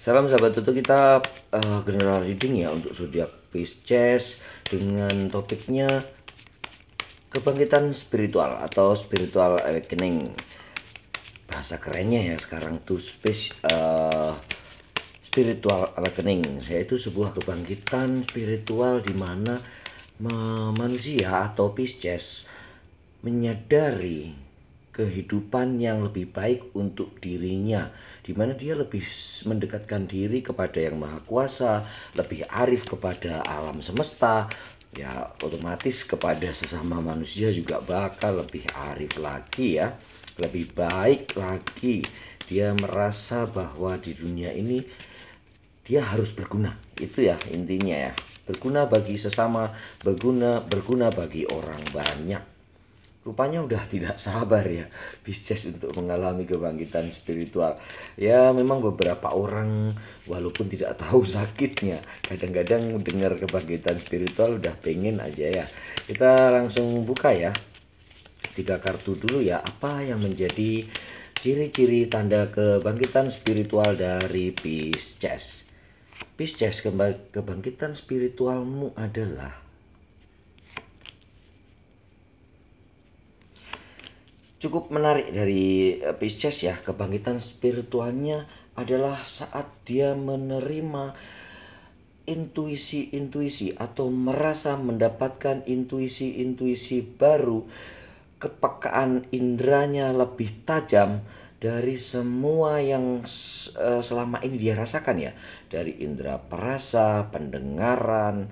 Salam sahabat tutu, kita general reading ya untuk zodiak Pisces dengan topiknya kebangkitan spiritual atau spiritual awakening. Bahasa kerennya ya sekarang tuh spiritual awakening, yaitu sebuah kebangkitan spiritual di mana manusia atau Pisces menyadari kehidupan yang lebih baik untuk dirinya, di mana dia lebih mendekatkan diri kepada Yang Maha Kuasa, lebih arif kepada alam semesta, ya otomatis kepada sesama manusia juga bakal lebih arif lagi ya, lebih baik lagi. Dia merasa bahwa di dunia ini dia harus berguna, itu ya intinya ya, berguna bagi sesama, berguna bagi orang banyak. Rupanya udah tidak sabar ya Pisces untuk mengalami kebangkitan spiritual. Ya memang beberapa orang walaupun tidak tahu sakitnya, kadang-kadang dengar kebangkitan spiritual udah pengen aja ya. Kita langsung buka ya 3 kartu dulu ya. Apa yang menjadi ciri-ciri tanda kebangkitan spiritual dari Pisces? Pisces, kebangkitan spiritualmu adalah cukup menarik dari Pisces ya. Kebangkitan spiritualnya adalah saat dia menerima intuisi-intuisi atau merasa mendapatkan intuisi-intuisi baru. Kepekaan indranya lebih tajam dari semua yang selama ini dia rasakan ya, dari indera perasa, pendengaran,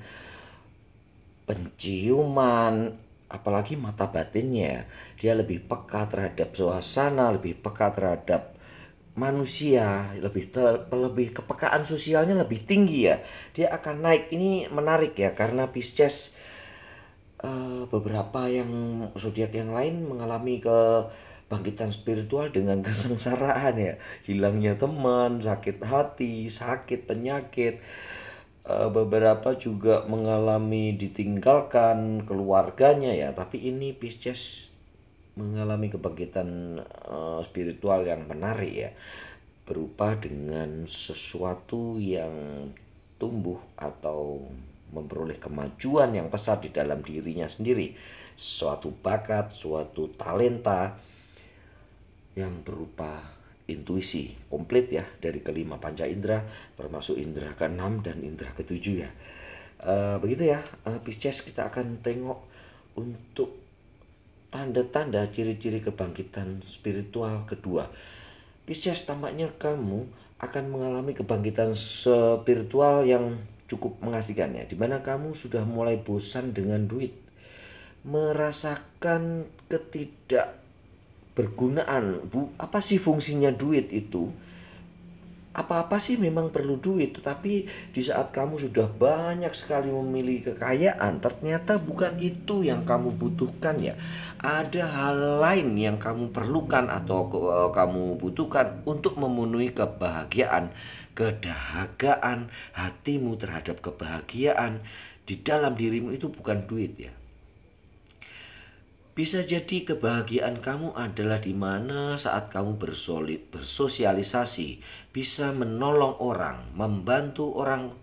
penciuman, apalagi mata batinnya. Dia lebih peka terhadap suasana, lebih peka terhadap manusia, lebih kepekaan sosialnya lebih tinggi ya. Dia akan naik. Ini menarik ya, karena Pisces beberapa yang zodiak yang lain mengalami kebangkitan spiritual dengan kesengsaraan ya, hilangnya teman, sakit hati, sakit penyakit. Beberapa juga mengalami ditinggalkan keluarganya ya, tapi ini Pisces mengalami kebangkitan spiritual yang menarik ya, berupa dengan sesuatu yang tumbuh atau memperoleh kemajuan yang pesat di dalam dirinya sendiri, suatu bakat, suatu talenta yang berupa intuisi komplit ya, dari kelima panca indera termasuk indera keenam dan indera ketujuh ya. Begitu ya Pisces, kita akan tengok untuk tanda-tanda ciri-ciri kebangkitan spiritual kedua. Pisces, tampaknya kamu akan mengalami kebangkitan spiritual yang cukup mengasihkan ya, dimana kamu sudah mulai bosan dengan duit, merasakan ketidakbergunaan. Apa sih fungsinya duit itu? Apa-apa sih memang perlu duit, tetapi di saat kamu sudah banyak sekali memiliki kekayaan, ternyata bukan itu yang kamu butuhkan ya. Ada hal lain yang kamu perlukan atau kamu butuhkan untuk memenuhi kebahagiaan, kedahagaan hatimu terhadap kebahagiaan di dalam dirimu itu bukan duit ya. Bisa jadi kebahagiaan kamu adalah di mana saat kamu bersosialisasi, bisa menolong orang, membantu orang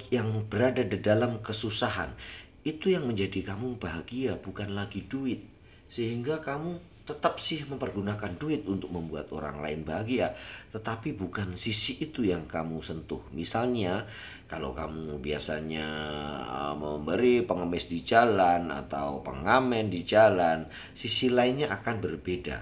yang berada di dalam kesusahan. Itu yang menjadi kamu bahagia, bukan lagi duit. Sehingga kamu tetap sih mempergunakan duit untuk membuat orang lain bahagia, tetapi bukan sisi itu yang kamu sentuh. Misalnya kalau kamu biasanya memberi pengemis di jalan atau pengamen di jalan, sisi lainnya akan berbeda.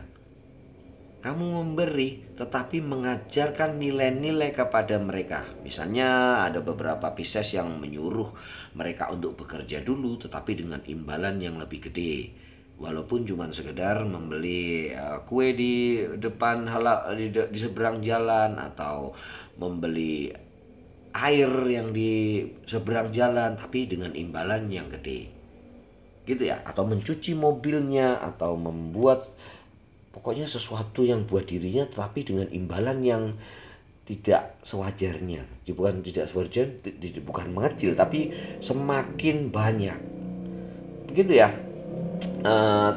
Kamu memberi tetapi mengajarkan nilai-nilai kepada mereka. Misalnya ada beberapa Pisces yang menyuruh mereka untuk bekerja dulu tetapi dengan imbalan yang lebih gede. Walaupun cuma sekedar membeli kue di depan di seberang jalan, atau membeli air yang di seberang jalan tapi dengan imbalan yang gede. Gitu ya, atau mencuci mobilnya, atau membuat pokoknya sesuatu yang buat dirinya tetapi dengan imbalan yang tidak sewajarnya. Bukan tidak sewajarnya, bukan mengecil tapi semakin banyak. Begitu ya.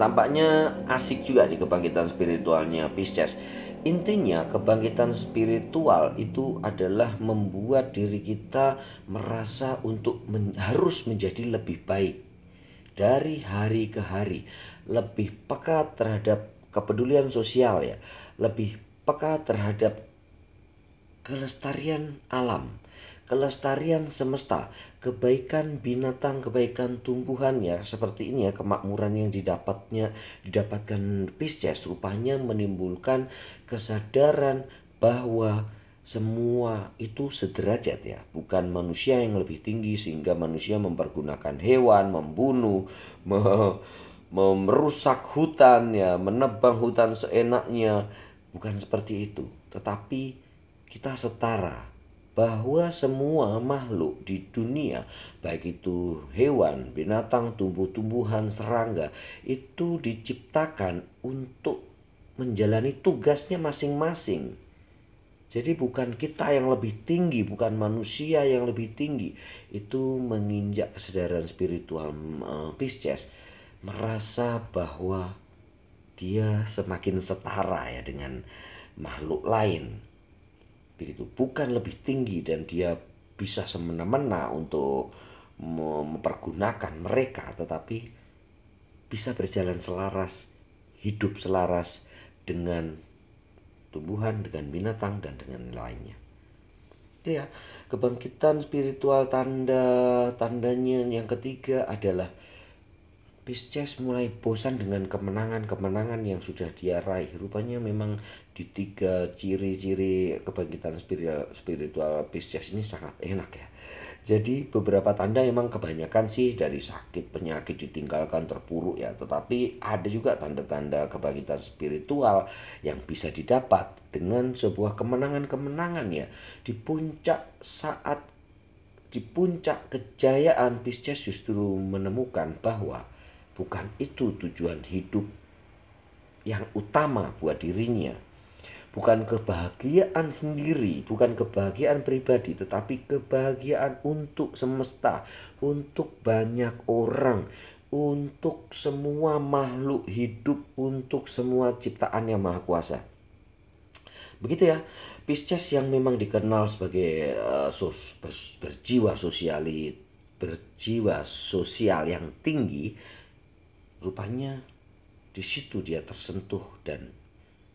Tampaknya asik juga nih kebangkitan spiritualnya Pisces. Intinya kebangkitan spiritual itu adalah membuat diri kita merasa untuk harus menjadi lebih baik dari hari ke hari, lebih peka terhadap kepedulian sosial ya, lebih peka terhadap kelestarian alam, kelestarian semesta, kebaikan binatang, kebaikan tumbuhan ya, seperti ini ya, kemakmuran yang didapatkan Pisces rupanya menimbulkan kesadaran bahwa semua itu sederajat ya, bukan manusia yang lebih tinggi sehingga manusia mempergunakan hewan, membunuh, merusak hutan ya, menebang hutan seenaknya, bukan seperti itu, tetapi kita setara bahwa semua makhluk di dunia, baik itu hewan, binatang, tumbuh-tumbuhan, serangga, itu diciptakan untuk menjalani tugasnya masing-masing. Jadi bukan kita yang lebih tinggi, bukan manusia yang lebih tinggi. Itu menginjak kesadaran spiritual Pisces, merasa bahwa dia semakin setara ya dengan makhluk lain. Begitu, bukan lebih tinggi dan dia bisa semena-mena untuk mempergunakan mereka, tetapi bisa berjalan selaras, hidup selaras dengan tumbuhan, dengan binatang, dan dengan lainnya. Itu ya, kebangkitan spiritual tandanya yang ketiga adalah Pisces mulai bosan dengan kemenangan-kemenangan yang sudah dia raih. Rupanya memang di tiga ciri-ciri kebangkitan spiritual Pisces ini sangat enak ya. Jadi beberapa tanda emang kebanyakan sih dari sakit, penyakit, ditinggalkan, terpuruk ya. Tetapi ada juga tanda-tanda kebangkitan spiritual yang bisa didapat dengan sebuah kemenangan-kemenangan ya. Di puncak kejayaan, Pisces justru menemukan bahwa bukan itu tujuan hidup yang utama buat dirinya. Bukan kebahagiaan sendiri, bukan kebahagiaan pribadi, tetapi kebahagiaan untuk semesta, untuk banyak orang, untuk semua makhluk hidup, untuk semua ciptaan yang maha kuasa. Begitu ya, Pisces yang memang dikenal sebagai berjiwa sosial yang tinggi, rupanya di situ dia tersentuh dan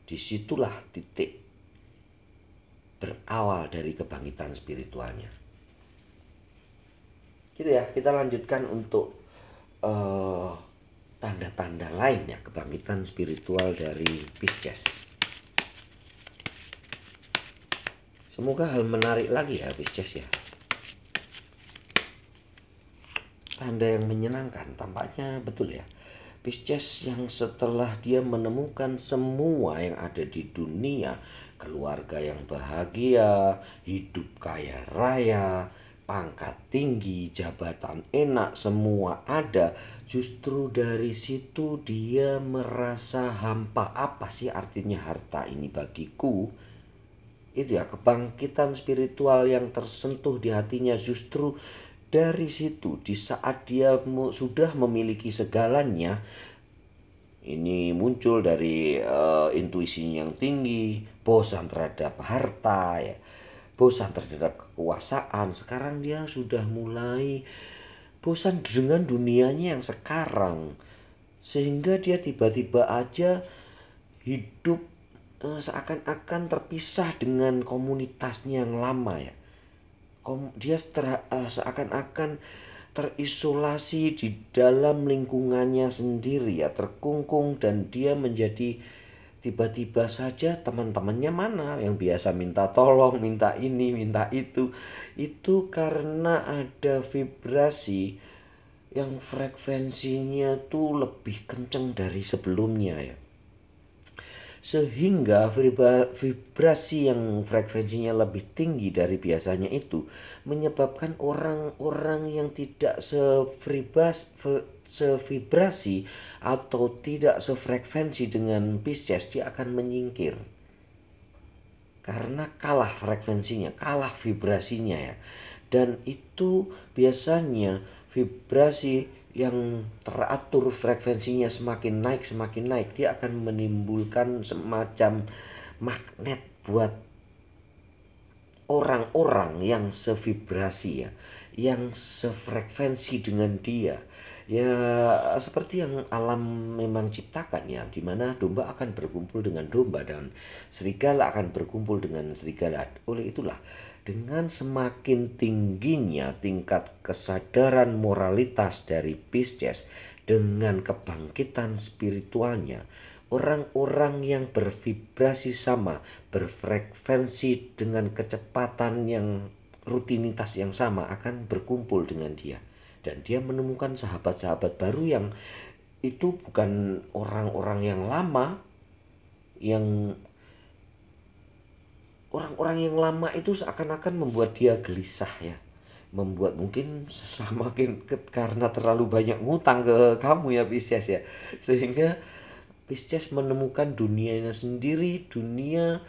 disitulah titik berawal dari kebangkitan spiritualnya. Gitu ya, kita lanjutkan untuk tanda-tanda lainnya kebangkitan spiritual dari Pisces. Semoga hal menarik lagi ya Pisces ya. Tanda yang menyenangkan tampaknya betul ya. Pisces yang setelah dia menemukan semua yang ada di dunia, keluarga yang bahagia, hidup kaya raya, pangkat tinggi, jabatan enak, semua ada. Justru dari situ dia merasa hampa. Apa sih artinya harta ini bagiku? Itu ya, kebangkitan spiritual yang tersentuh di hatinya justru dari situ. Di saat dia sudah memiliki segalanya, ini muncul dari intuisinya yang tinggi, bosan terhadap harta ya, bosan terhadap kekuasaan. Sekarang dia sudah mulai bosan dengan dunianya yang sekarang, sehingga dia tiba-tiba aja hidup seakan-akan terpisah dengan komunitasnya yang lama ya. Dia seakan-akan terisolasi di dalam lingkungannya sendiri ya, terkungkung, dan dia menjadi tiba-tiba saja teman-temannya mana yang biasa minta tolong, minta ini, minta itu karena ada vibrasi yang frekuensinya tuh lebih kenceng dari sebelumnya ya. Sehingga vibrasi yang frekuensinya lebih tinggi dari biasanya itu menyebabkan orang-orang yang tidak sevibrasi atau tidak sefrekuensi dengan Pisces, dia akan menyingkir karena kalah frekuensinya, kalah vibrasinya ya. Dan itu biasanya vibrasi yang teratur frekuensinya semakin naik, dia akan menimbulkan semacam magnet buat orang-orang yang sevibrasi ya, yang sefrekuensi dengan dia. Ya seperti yang alam memang ciptakan ya, di mana domba akan berkumpul dengan domba dan serigala akan berkumpul dengan serigala. Oleh itulah, dengan semakin tingginya tingkat kesadaran moralitas dari Pisces dengan kebangkitan spiritualnya, orang-orang yang bervibrasi sama, berfrekuensi dengan kecepatan yang rutinitas yang sama akan berkumpul dengan dia. Dan dia menemukan sahabat-sahabat baru yang itu bukan orang-orang yang lama, yang orang-orang yang lama itu seakan-akan membuat dia gelisah ya, membuat mungkin semakin karena terlalu banyak ngutang ke kamu ya Pisces ya, sehingga Pisces menemukan dunianya sendiri, dunia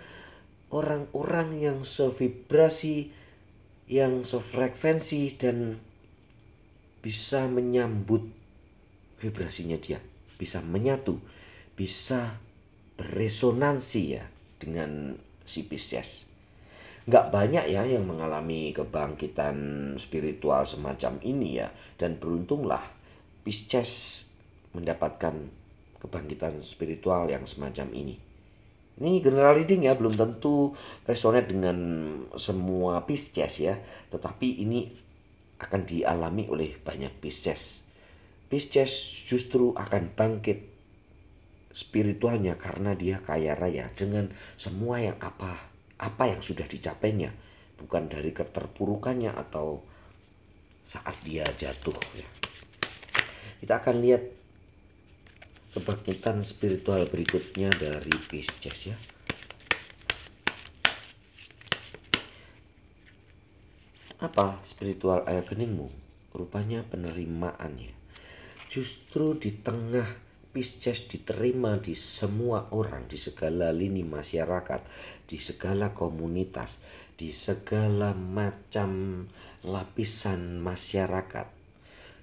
orang-orang yang sevibrasi, yang sefrekuensi dan bisa menyambut vibrasinya dia, bisa menyatu, bisa beresonansi ya dengan si Pisces. Nggak banyak ya yang mengalami kebangkitan spiritual semacam ini ya, dan beruntunglah Pisces mendapatkan kebangkitan spiritual yang semacam ini. Ini general reading ya, belum tentu resonate dengan semua Pisces ya, tetapi ini akan dialami oleh banyak Pisces. Pisces justru akan bangkit spiritualnya karena dia kaya raya dengan semua yang apa yang sudah dicapainya, bukan dari keterpurukannya atau saat dia jatuh ya. Kita akan lihat kebangkitan spiritual berikutnya dari Pisces ya. Apa spiritual awakeningmu? Rupanya penerimaan ya. Justru di tengah Pisces diterima di semua orang, di segala lini masyarakat, di segala komunitas, di segala macam lapisan masyarakat.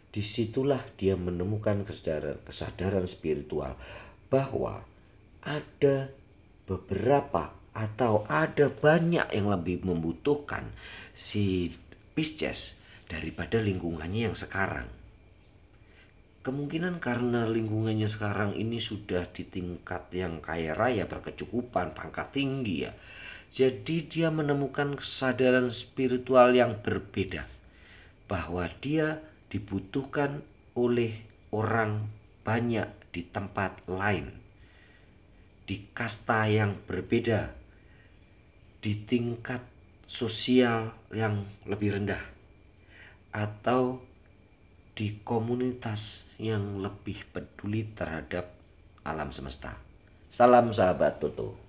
Disitulah dia menemukan kesadaran spiritual bahwa ada beberapa atau ada banyak yang lebih membutuhkan si Pisces daripada lingkungannya yang sekarang. Kemungkinan karena lingkungannya sekarang ini sudah di tingkat yang kaya raya, berkecukupan, pangkat tinggi ya. Jadi dia menemukan kesadaran spiritual yang berbeda, bahwa dia dibutuhkan oleh orang banyak di tempat lain, di kasta yang berbeda, di tingkat sosial yang lebih rendah, atau di komunitas yang lebih peduli terhadap alam semesta. Salam sahabat Toto.